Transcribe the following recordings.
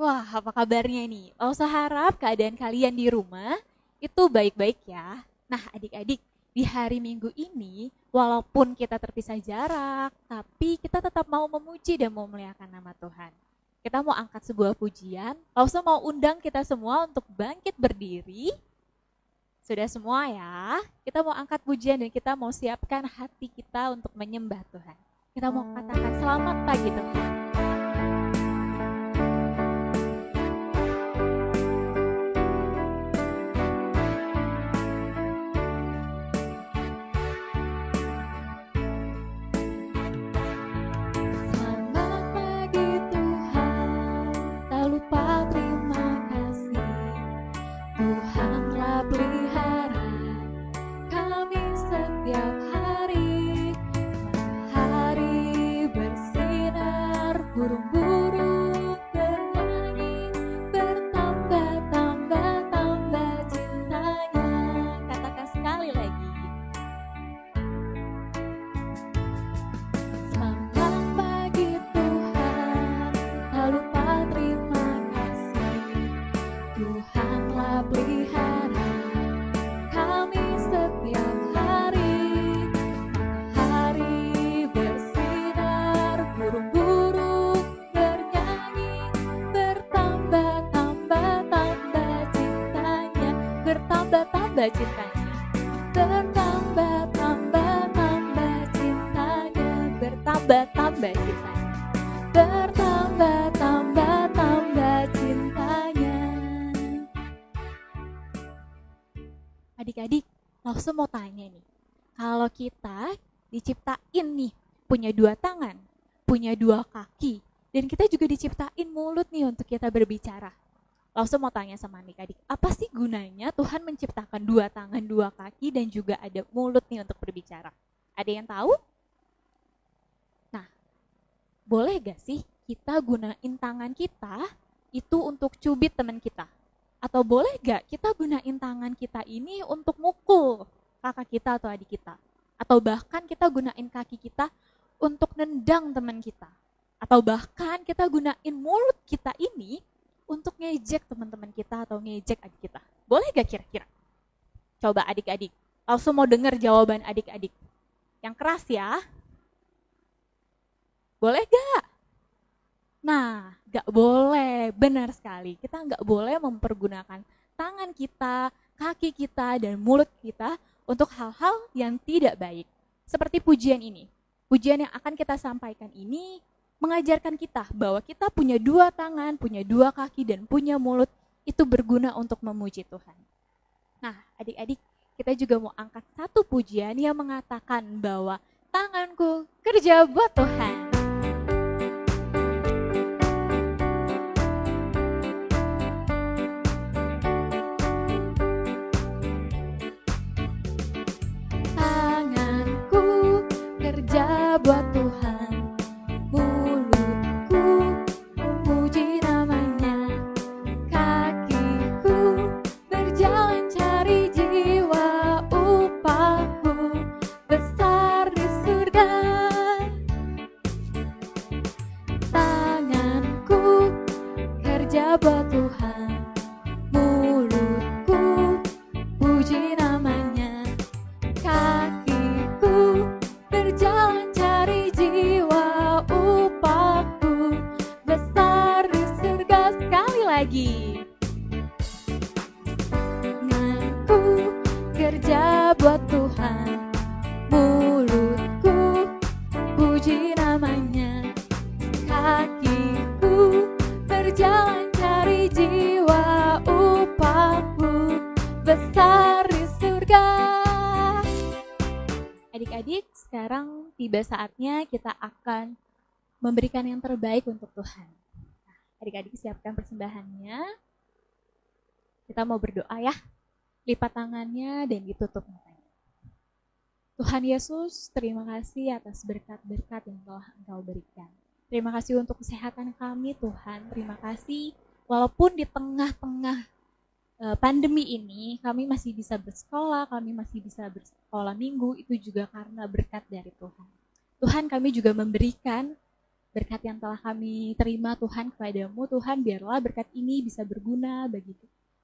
Wah, apa kabarnya nih? Oh, harap keadaan kalian di rumah itu baik-baik ya. Nah, adik-adik, di hari Minggu ini, walaupun kita terpisah jarak, tapi kita tetap mau memuji dan mau memuliakan nama Tuhan. Kita mau angkat sebuah pujian, langsung mau undang kita semua untuk bangkit berdiri. Sudah semua ya? Kita mau angkat pujian dan kita mau siapkan hati kita untuk menyembah Tuhan. Kita mau katakan selamat pagi Tuhan. Bertambah cintanya, bertambah cintanya, bertambah cintanya, bertambah cintanya. Adik-adik, langsung mau tanya nih, kalau kita diciptain nih, punya 2 tangan, punya 2 kaki, dan kita juga diciptain mulut nih untuk kita berbicara. Langsung mau tanya sama adik-adik, apa sih gunanya Tuhan menciptakan 2 tangan, 2 kaki, dan juga ada mulut nih untuk berbicara? Ada yang tahu? Nah, boleh gak sih kita gunain tangan kita itu untuk cubit teman kita? Atau boleh gak kita gunain tangan kita ini untuk mukul kakak kita atau adik kita? Atau bahkan kita gunain kaki kita untuk nendang teman kita? Atau bahkan kita gunain mulut kita ini untuk ngejek teman-teman kita atau ngejek adik kita. Boleh gak kira-kira? Coba adik-adik, langsung mau dengar jawaban adik-adik. Yang keras ya. Boleh gak? Nah, gak boleh, benar sekali. Kita gak boleh mempergunakan tangan kita, kaki kita, dan mulut kita untuk hal-hal yang tidak baik. Seperti pujian ini. Pujian yang akan kita sampaikan ini mengajarkan kita bahwa kita punya 2 tangan, punya 2 kaki, dan punya mulut itu berguna untuk memuji Tuhan. Nah, adik-adik, kita juga mau angkat satu pujian yang mengatakan bahwa tanganku kerja buat Tuhan. Tanganku kerja buat Tuhan. Adik-adik, sekarang tiba saatnya kita akan memberikan yang terbaik untuk Tuhan. Nah, adik-adik siapkan persembahannya. Kita mau berdoa ya. Lipat tangannya dan ditutup matanya. Tuhan Yesus, terima kasih atas berkat-berkat yang telah Engkau berikan. Terima kasih untuk kesehatan kami Tuhan. Terima kasih walaupun di tengah-tengah pandemi ini kami masih bisa bersekolah, kami masih bisa bersekolah minggu, itu juga karena berkat dari Tuhan. Tuhan, kami juga memberikan berkat yang telah kami terima Tuhan kepadamu. Tuhan, biarlah berkat ini bisa berguna bagi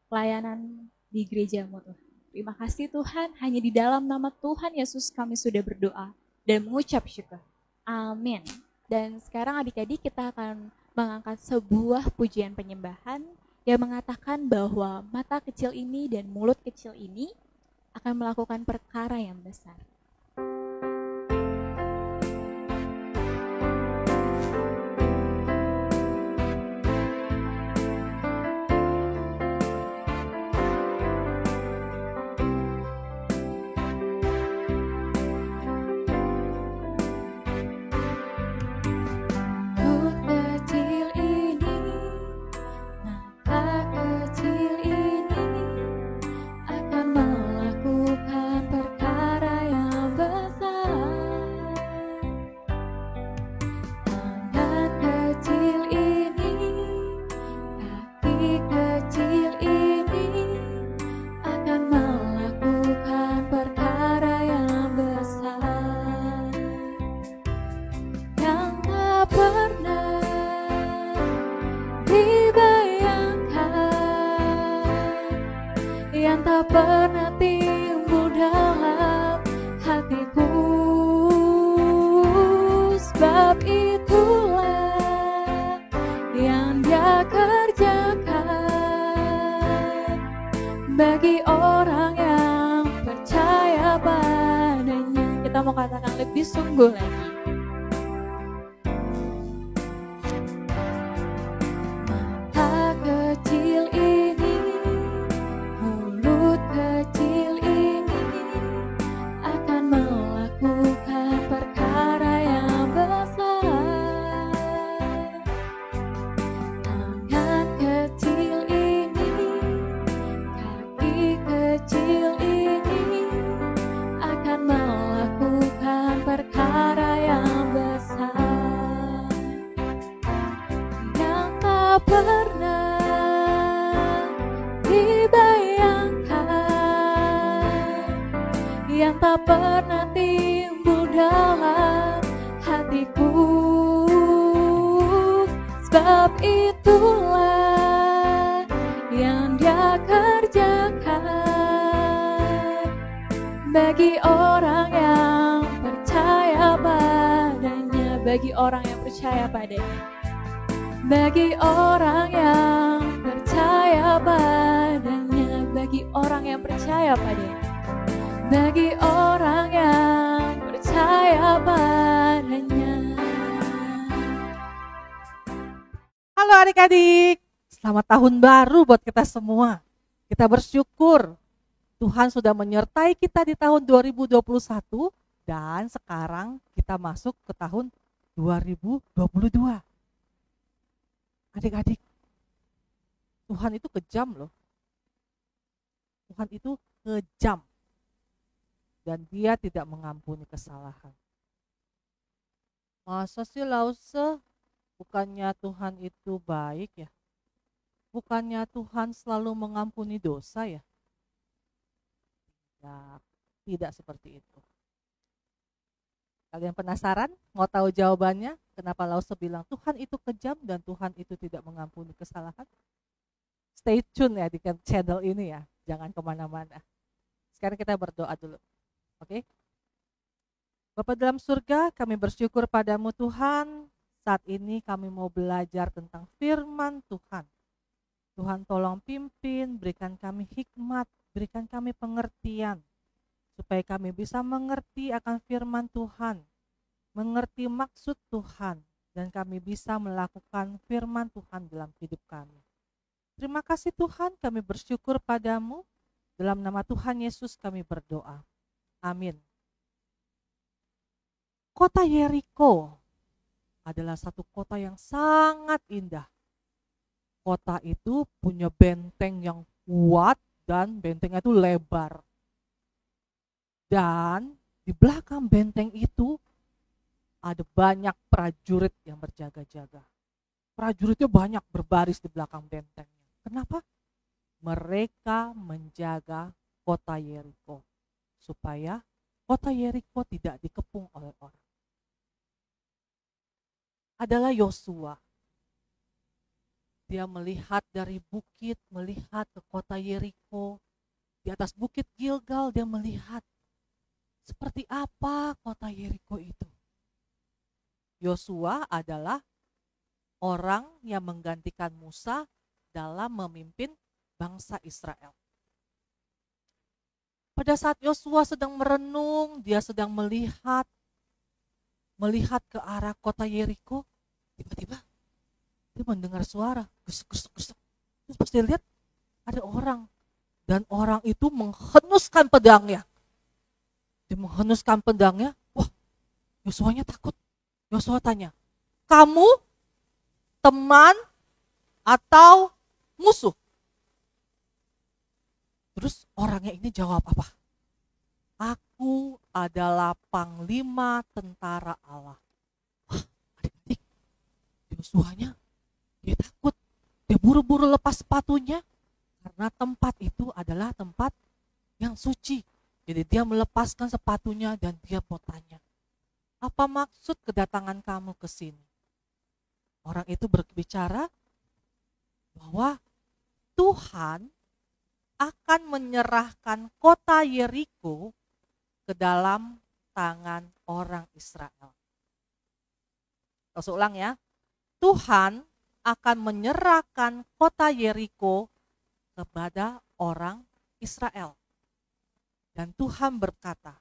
pelayanan di gerejamu Tuhan. Terima kasih Tuhan, hanya di dalam nama Tuhan Yesus kami sudah berdoa dan mengucap syukur. Amin. Dan sekarang adik-adik kita akan mengangkat sebuah pujian penyembahan yang mengatakan bahwa mata kecil ini dan mulut kecil ini akan melakukan perkara yang besar. Pernah timbul dalam hatiku, sebab itulah yang Dia kerjakan bagi orang yang percaya padanya. Kita mau katakan lebih sungguh lagi. Mata kecil ini, mulut kecil ini akan melakukan perkara yang besar. Tangan kecil ini, kaki kecil ini akan melakukan perkara yang besar yang tak pernah yang tak pernah timbul dalam hatiku, sebab itulah yang Dia kerjakan bagi orang yang percaya padanya, bagi orang yang percaya padanya, bagi orang yang percaya padanya, bagi orang yang percaya padanya, bagi orang yang percaya padanya. Halo adik-adik, selamat tahun baru buat kita semua. Kita bersyukur Tuhan sudah menyertai kita di tahun 2021 dan sekarang kita masuk ke tahun 2022. Adik-adik, Tuhan itu kejam loh. Tuhan itu kejam. Dan Dia tidak mengampuni kesalahan. Masa sih Lause, bukannya Tuhan itu baik ya? Bukannya Tuhan selalu mengampuni dosa ya? Ya, tidak seperti itu. Kalian penasaran? Mau tahu jawabannya? Kenapa Lause bilang Tuhan itu kejam dan Tuhan itu tidak mengampuni kesalahan? Stay tune ya di channel ini ya, jangan kemana-mana. Sekarang kita berdoa dulu. Oke. Bapa dalam surga, kami bersyukur padamu Tuhan. Saat ini kami mau belajar tentang firman Tuhan. Tuhan tolong pimpin, berikan kami hikmat, berikan kami pengertian. Supaya kami bisa mengerti akan firman Tuhan. Mengerti maksud Tuhan. Dan kami bisa melakukan firman Tuhan dalam hidup kami. Terima kasih Tuhan, kami bersyukur padamu. Dalam nama Tuhan Yesus kami berdoa. Amin. Kota Yeriko adalah satu kota yang sangat indah. Kota itu punya benteng yang kuat dan bentengnya itu lebar. Dan di belakang benteng itu ada banyak prajurit yang berjaga-jaga. Prajuritnya banyak berbaris di belakang bentengnya. Kenapa? Mereka menjaga kota Yeriko. Supaya kota Yeriko tidak dikepung oleh orang. adalah Yosua. Dia melihat dari bukit, melihat ke kota Yeriko. Di atas bukit Gilgal dia melihat seperti apa kota Yeriko itu. Yosua adalah orang yang menggantikan Musa dalam memimpin bangsa Israel. Pada saat Yosua sedang merenung, dia sedang melihat ke arah kota Yeriko, tiba-tiba dia mendengar suara gesek-gesek. Terus pas dia lihat ada orang, dan orang itu menghenuskan pedangnya. Dia menghenuskan pedangnya, wah, Yosuanya takut. Yosua tanya, kamu teman atau musuh? Terus orangnya ini jawab apa? Aku adalah panglima tentara Allah. Wah, adik-adik, Yosuanya dia takut. Dia buru-buru lepas sepatunya karena tempat itu adalah tempat yang suci. Jadi dia melepaskan sepatunya dan dia bertanya, apa maksud kedatangan kamu ke sini? Orang itu berbicara bahwa Tuhan akan menyerahkan kota Yeriko ke dalam tangan orang Israel. Terus ulang ya. Tuhan akan menyerahkan kota Yeriko kepada orang Israel. Dan Tuhan berkata,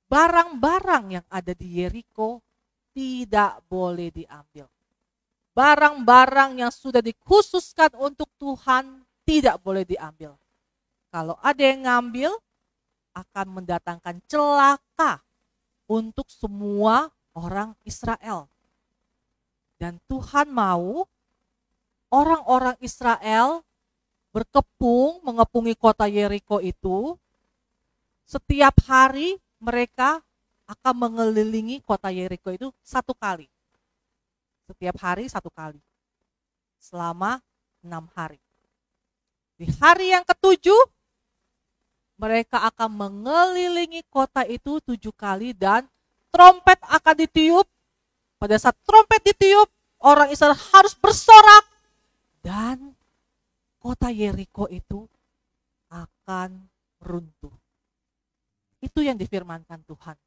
barang-barang yang ada di Yeriko tidak boleh diambil. Barang-barang yang sudah dikhususkan untuk Tuhan tidak boleh diambil. Kalau ada yang ngambil, akan mendatangkan celaka untuk semua orang Israel. Dan Tuhan mau orang-orang Israel berkepung, mengepungi kota Yeriko itu. Setiap hari mereka akan mengelilingi kota Yeriko itu 1 kali. Setiap hari 1 kali. Selama 6 hari. Di hari yang ke-7, mereka akan mengelilingi kota itu 7 kali dan trompet akan ditiup. Pada saat trompet ditiup, orang Israel harus bersorak dan kota Yeriko itu akan runtuh. Itu yang difirmankan Tuhan.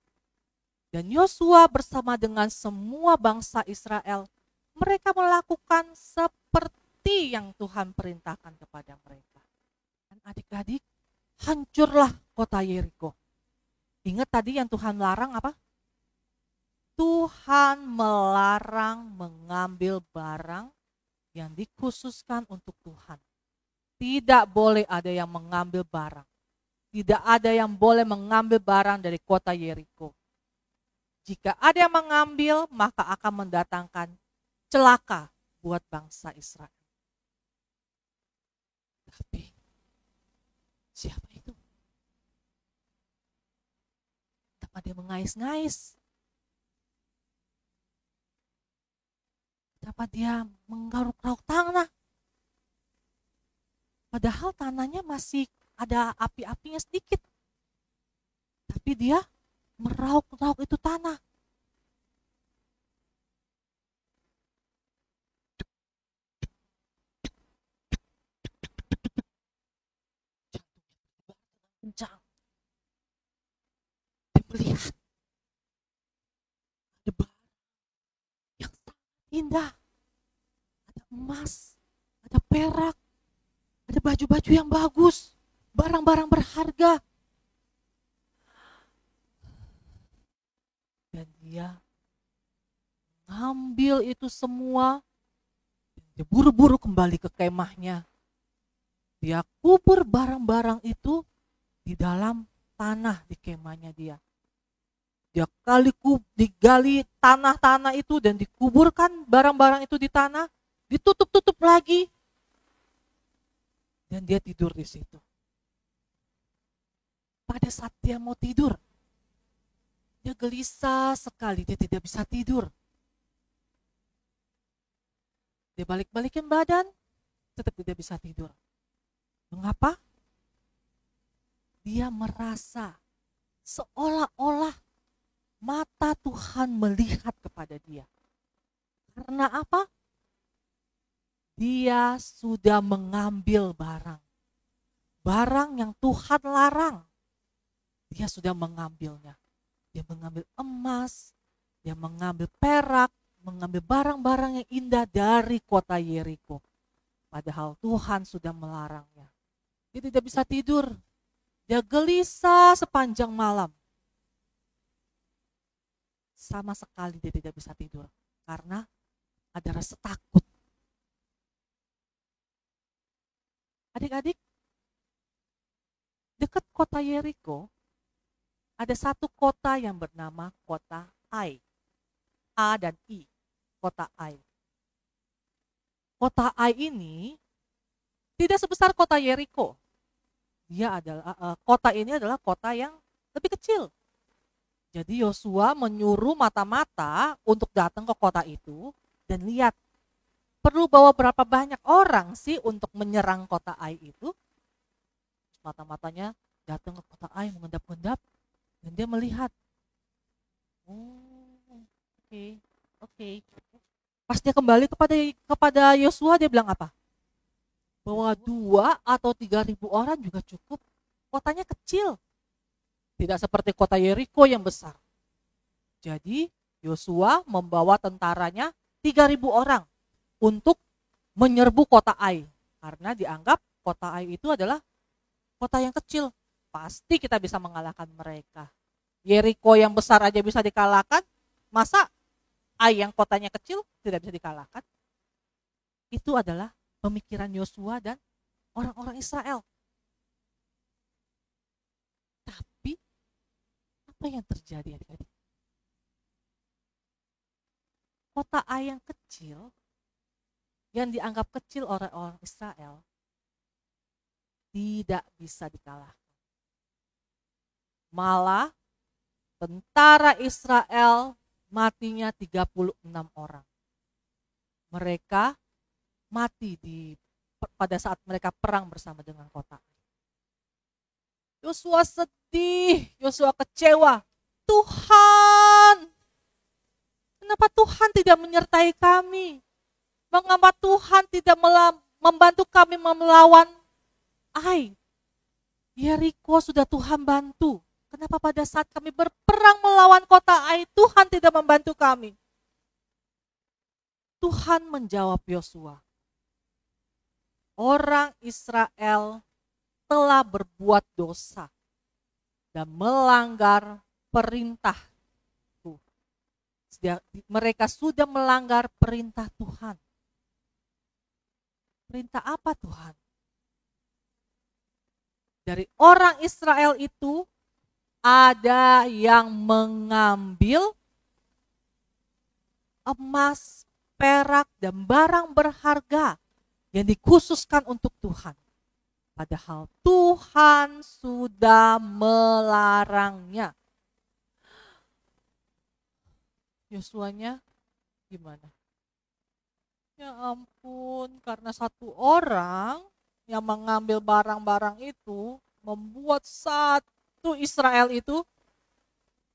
Dan Yosua bersama dengan semua bangsa Israel, mereka melakukan seperti yang Tuhan perintahkan kepada mereka. Dan adik-adik, hancurlah kota Yeriko. Ingat tadi yang Tuhan larang apa? Tuhan melarang mengambil barang yang dikhususkan untuk Tuhan. Tidak boleh ada yang mengambil barang. Tidak ada yang boleh mengambil barang dari kota Yeriko. Jika ada yang mengambil, maka akan mendatangkan celaka buat bangsa Israel. Tapi siapa itu? Kenapa dia mengais-ngais? Kenapa dia menggaruk-garuk tanah? Padahal tanahnya masih ada api-apinya sedikit. Tapi dia merauk-rauk itu tanah. Kencang. Dia melihat ada barang yang sangat indah. Ada emas, ada perak, ada baju-baju yang bagus, barang-barang berharga. Dan dia ngambil itu semua. Dia buru-buru kembali ke kemahnya. Dia kubur barang-barang itu di dalam tanah di kemahnya dia. Dia digali tanah-tanah itu dan dikuburkan barang-barang itu di tanah, ditutup-tutup lagi. Dan dia tidur di situ. Pada saat dia mau tidur, dia gelisah sekali, dia tidak bisa tidur. Dia balik-balikin badan, tetap tidak bisa tidur. Mengapa? Dia merasa seolah-olah mata Tuhan melihat kepada dia. Karena apa? Dia sudah mengambil barang. Barang yang Tuhan larang. Dia sudah mengambilnya. Dia mengambil emas, dia mengambil perak, mengambil barang-barang yang indah dari kota Yeriko. Padahal Tuhan sudah melarangnya. Dia tidak bisa tidur. Dia gelisah sepanjang malam. Sama sekali dia tidak bisa tidur. Karena ada rasa takut. Adik-adik, dekat kota Yeriko, ada satu kota yang bernama kota Ai. A dan I, kota Ai. Kota Ai ini tidak sebesar kota Yeriko. Kota ini adalah kota yang lebih kecil. Jadi Yosua menyuruh mata-mata untuk datang ke kota itu dan lihat perlu bawa berapa banyak orang sih untuk menyerang kota Ai itu. Mata-matanya datang ke kota Ai mengendap-endap dan dia melihat. Oh, oke. Pas dia kembali kepada Yosua, dia bilang apa? Bahwa 2 atau 3.000 orang juga cukup. Kotanya kecil. Tidak seperti kota Yeriko yang besar. Jadi Yosua membawa tentaranya 3.000 orang untuk menyerbu kota Ai. Karena dianggap kota Ai itu adalah kota yang kecil. Pasti kita bisa mengalahkan mereka. Yeriko yang besar aja bisa dikalahkan. Masa Ai yang kotanya kecil tidak bisa dikalahkan? Itu adalah pemikiran Yosua dan orang-orang Israel. Tapi apa yang terjadi adik-adik? Kota Ai yang kecil, yang dianggap kecil oleh orang Israel, tidak bisa dikalahkan. Malah tentara Israel matinya 36 orang. Mereka mati pada saat mereka perang bersama dengan kota. Yosua sedih, Yosua kecewa. Tuhan, kenapa Tuhan tidak menyertai kami? Mengapa Tuhan tidak membantu kami melawan Ai? Yeriko sudah Tuhan bantu. Kenapa pada saat kami berperang melawan kota Ai, Tuhan tidak membantu kami? Tuhan menjawab Yosua. Orang Israel telah berbuat dosa dan melanggar perintah. Mereka sudah melanggar perintah Tuhan. Perintah apa Tuhan? Dari orang Israel itu ada yang mengambil emas, perak, dan barang berharga yang dikhususkan untuk Tuhan. Padahal Tuhan sudah melarangnya. Yosuanya gimana? Ya ampun, karena satu orang yang mengambil barang-barang itu membuat satu Israel itu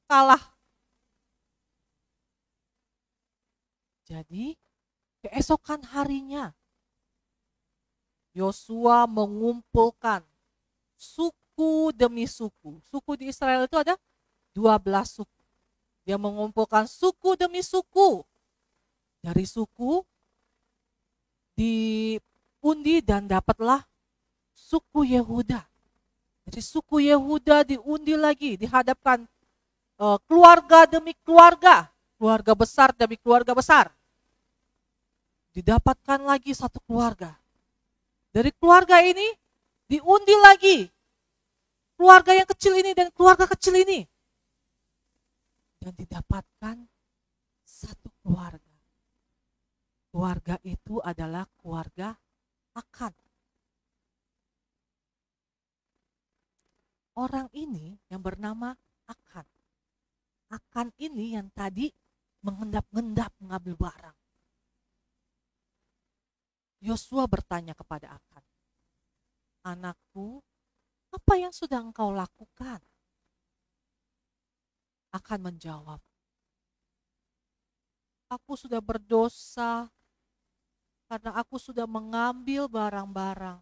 kalah. Jadi keesokan harinya Yosua mengumpulkan suku demi suku. Suku di Israel itu ada 12 suku. Dia mengumpulkan suku demi suku. Dari suku diundi dan dapatlah suku Yehuda. Dari suku Yehuda diundi lagi, dihadapkan keluarga demi keluarga. Keluarga besar demi keluarga besar. Didapatkan lagi satu keluarga. Dari keluarga ini diundi lagi. Keluarga yang kecil ini dan keluarga kecil ini. Dan didapatkan satu keluarga. Keluarga itu adalah keluarga Akan. Orang ini yang bernama Akan. Akan ini yang tadi mengendap-endap mengambil barang. Yosua bertanya kepada Akan, anakku, apa yang sudah engkau lakukan? Akan menjawab, Aku sudah berdosa karena aku sudah mengambil barang-barang.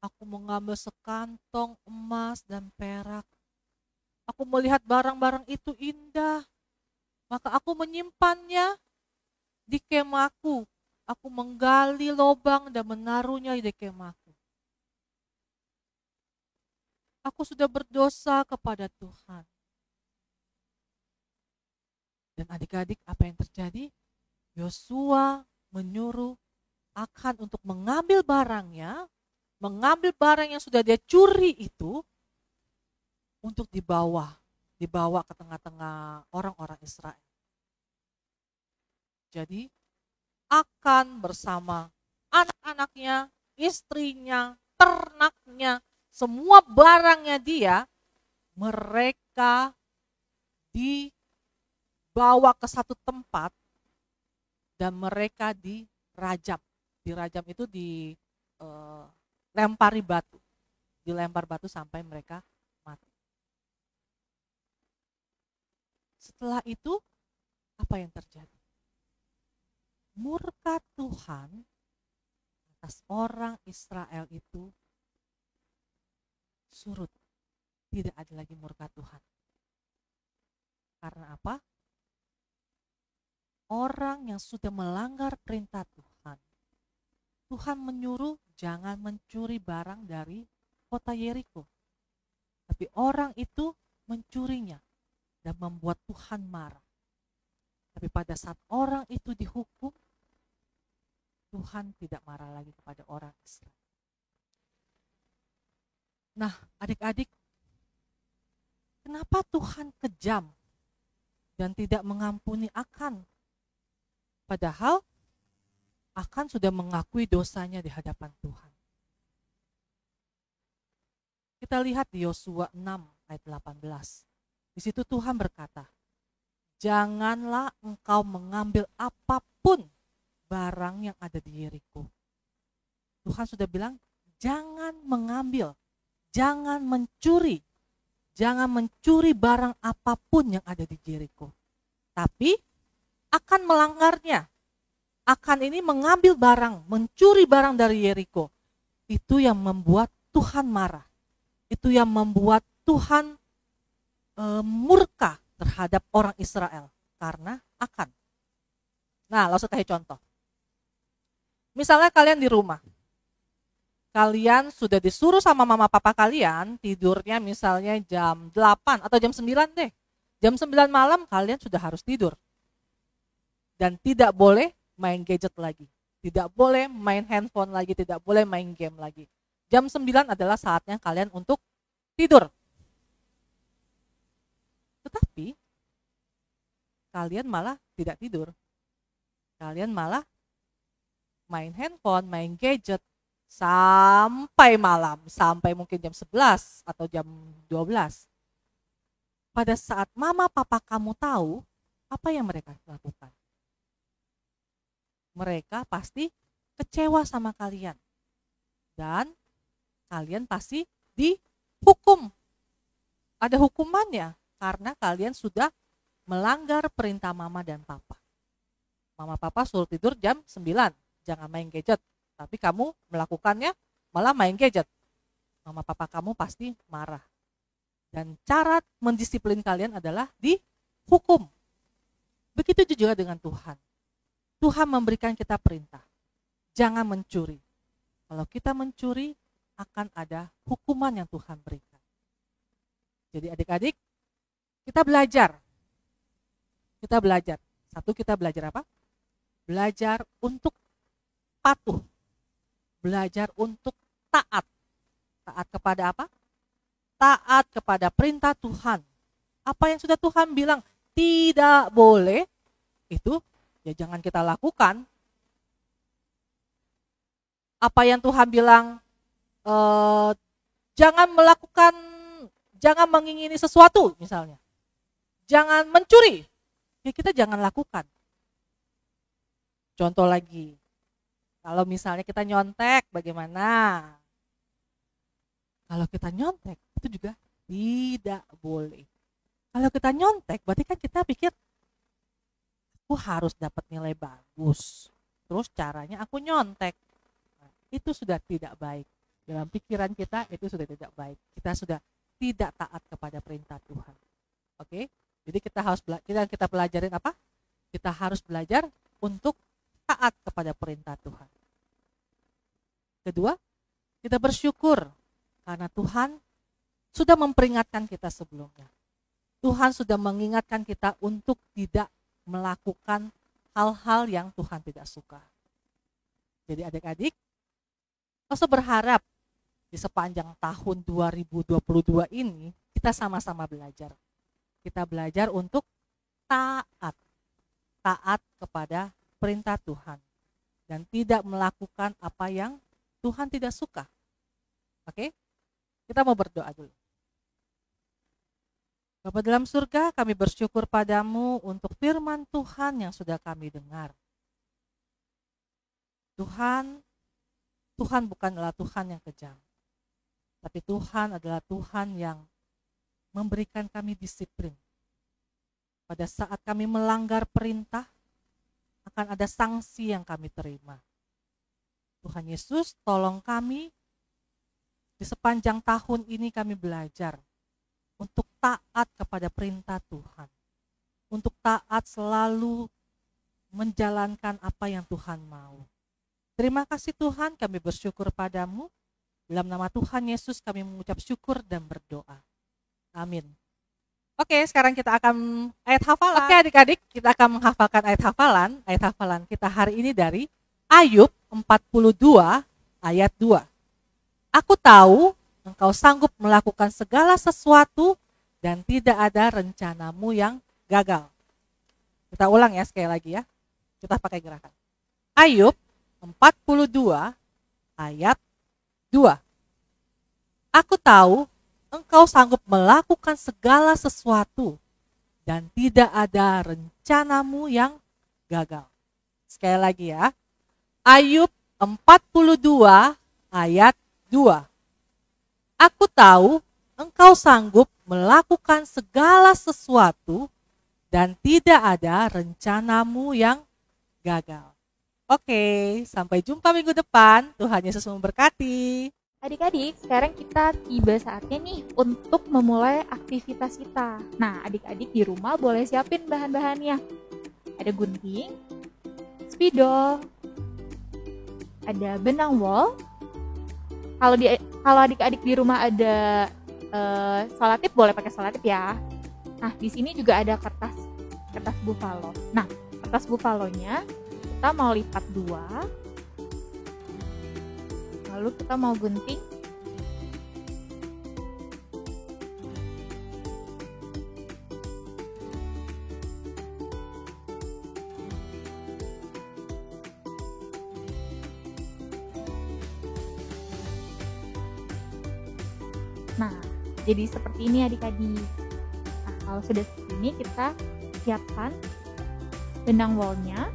Aku mengambil sekantong emas dan perak. Aku melihat barang-barang itu indah, maka aku menyimpannya di kemahku. Aku menggali lubang dan menaruhnya di kemahku. Aku sudah berdosa kepada Tuhan. Dan adik-adik, apa yang terjadi? Yosua menyuruh Akan untuk mengambil barangnya, mengambil barang yang sudah dia curi itu untuk dibawa ke tengah-tengah orang-orang Israel. Jadi Akan bersama anak-anaknya, istrinya, ternaknya, semua barangnya dia, mereka dibawa ke satu tempat dan mereka dirajam. Dirajam itu dilempari batu. Dilempar batu sampai mereka mati. Setelah itu, apa yang terjadi? Murka Tuhan atas orang Israel itu surut. Tidak ada lagi murka Tuhan. Karena apa? Orang yang sudah melanggar perintah Tuhan. Tuhan menyuruh jangan mencuri barang dari kota Yeriko. Tapi orang itu mencurinya dan membuat Tuhan marah. Tapi pada saat orang itu dihukum, Tuhan tidak marah lagi kepada orang Israel. Nah, adik-adik, kenapa Tuhan kejam dan tidak mengampuni Akan? Padahal Akan sudah mengakui dosanya di hadapan Tuhan. Kita lihat di Yosua 6 ayat 18. Di situ Tuhan berkata, janganlah engkau mengambil apapun barang yang ada di Yeriko. Tuhan sudah bilang, jangan mengambil, jangan mencuri barang apapun yang ada di Yeriko. Tapi akan melanggarnya. Akan ini mengambil barang, mencuri barang dari Yeriko. Itu yang membuat Tuhan marah. Itu yang membuat Tuhan murka terhadap orang Israel karena Akan. Nah, langsung kasih contoh. Misalnya kalian di rumah. Kalian sudah disuruh sama mama papa kalian tidurnya misalnya jam 8 atau jam 9 deh. Jam 9 malam kalian sudah harus tidur. Dan tidak boleh main gadget lagi. Tidak boleh main handphone lagi, tidak boleh main game lagi. Jam 9 adalah saatnya kalian untuk tidur. Tetapi kalian malah tidak tidur. Kalian malah main handphone, main gadget sampai malam, sampai mungkin jam 11 atau jam 12. Pada saat mama papa kamu tahu, apa yang mereka lakukan? Mereka pasti kecewa sama kalian. Dan kalian pasti dihukum. Ada hukumannya karena kalian sudah melanggar perintah mama dan papa. Mama papa suruh tidur jam 9, jangan main gadget. Tapi kamu melakukannya malah main gadget. Mama papa kamu pasti marah. Dan cara mendisiplin kalian adalah dihukum. Begitu juga dengan Tuhan. Tuhan memberikan kita perintah, jangan mencuri. Kalau kita mencuri, akan ada hukuman yang Tuhan berikan. Jadi adik-adik, kita belajar. Satu, kita belajar apa? Belajar untuk patuh. Belajar untuk taat. Taat kepada apa? Taat kepada perintah Tuhan. Apa yang sudah Tuhan bilang tidak boleh, itu ya jangan kita lakukan. Apa yang Tuhan bilang jangan mengingini sesuatu misalnya. Jangan mencuri. Ya kita jangan lakukan. Contoh lagi. Kalau misalnya kita nyontek bagaimana? Kalau kita nyontek itu juga tidak boleh. Kalau kita nyontek berarti kan kita pikir aku harus dapat nilai bagus. Terus caranya aku nyontek. Nah, itu sudah tidak baik. Dalam pikiran kita itu sudah tidak baik. Kita sudah tidak taat kepada perintah Tuhan. Oke? Jadi kita pelajarin apa? Kita harus belajar untuk taat kepada perintah Tuhan. Kedua, kita bersyukur karena Tuhan sudah memperingatkan kita sebelumnya. Tuhan sudah mengingatkan kita untuk tidak melakukan hal-hal yang Tuhan tidak suka. Jadi adik-adik, saya berharap di sepanjang tahun 2022 ini kita sama-sama belajar. Kita belajar untuk taat kepada perintah Tuhan dan tidak melakukan apa yang Tuhan tidak suka. Oke? Kita mau berdoa dulu. Bapa dalam surga, kami bersyukur padamu untuk firman Tuhan yang sudah kami dengar. Tuhan bukanlah Tuhan yang kejam, tapi Tuhan adalah Tuhan yang memberikan kami disiplin. Pada saat kami melanggar perintah, akan ada sanksi yang kami terima. Tuhan Yesus, tolong kami di sepanjang tahun ini kami belajar untuk taat kepada perintah Tuhan. Untuk taat selalu menjalankan apa yang Tuhan mau. Terima kasih Tuhan, kami bersyukur padamu. Dalam nama Tuhan Yesus kami mengucap syukur dan berdoa. Amin. Oke, sekarang kita akan ayat hafalan. Oke adik-adik, kita akan menghafalkan ayat hafalan. Ayat hafalan kita hari ini dari Ayub 42 ayat 2. Aku tahu engkau sanggup melakukan segala sesuatu dan tidak ada rencanamu yang gagal. Kita ulang ya sekali lagi ya. Kita pakai gerakan. Ayub 42 ayat 2. Aku tahu engkau sanggup melakukan segala sesuatu dan tidak ada rencanamu yang gagal. Sekali lagi ya. Ayub 42 ayat 2. Aku tahu engkau sanggup melakukan segala sesuatu dan tidak ada rencanamu yang gagal. Oke, sampai jumpa minggu depan. Tuhan Yesus memberkati. Adik-adik, sekarang kita tiba saatnya nih untuk memulai aktivitas kita. Nah, adik-adik di rumah boleh siapin bahan-bahannya. Ada gunting, spidol, ada benang wol. Kalau adik-adik di rumah ada selotip, boleh pakai selotip ya. Nah, di sini juga ada kertas buffalo. Nah, kertas buffalonya kita mau lipat 2. Lalu kita mau gunting. Nah, jadi seperti ini adik-adik. Nah, kalau sudah seperti ini kita siapkan benang wolnya.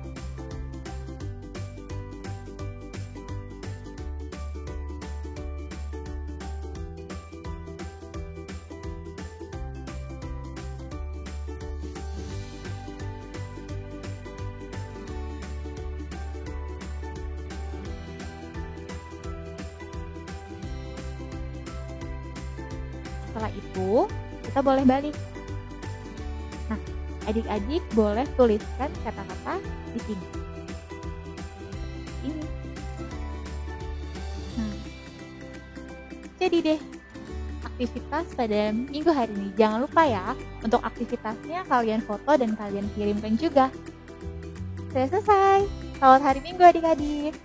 Setelah itu, kita boleh balik. Nah, adik-adik boleh tuliskan kata-kata di sini. Ini. Nah, jadi deh aktivitas pada minggu hari ini. Jangan lupa ya, untuk aktivitasnya kalian foto dan kalian kirimkan juga. Saya selesai. Selamat hari Minggu adik-adik.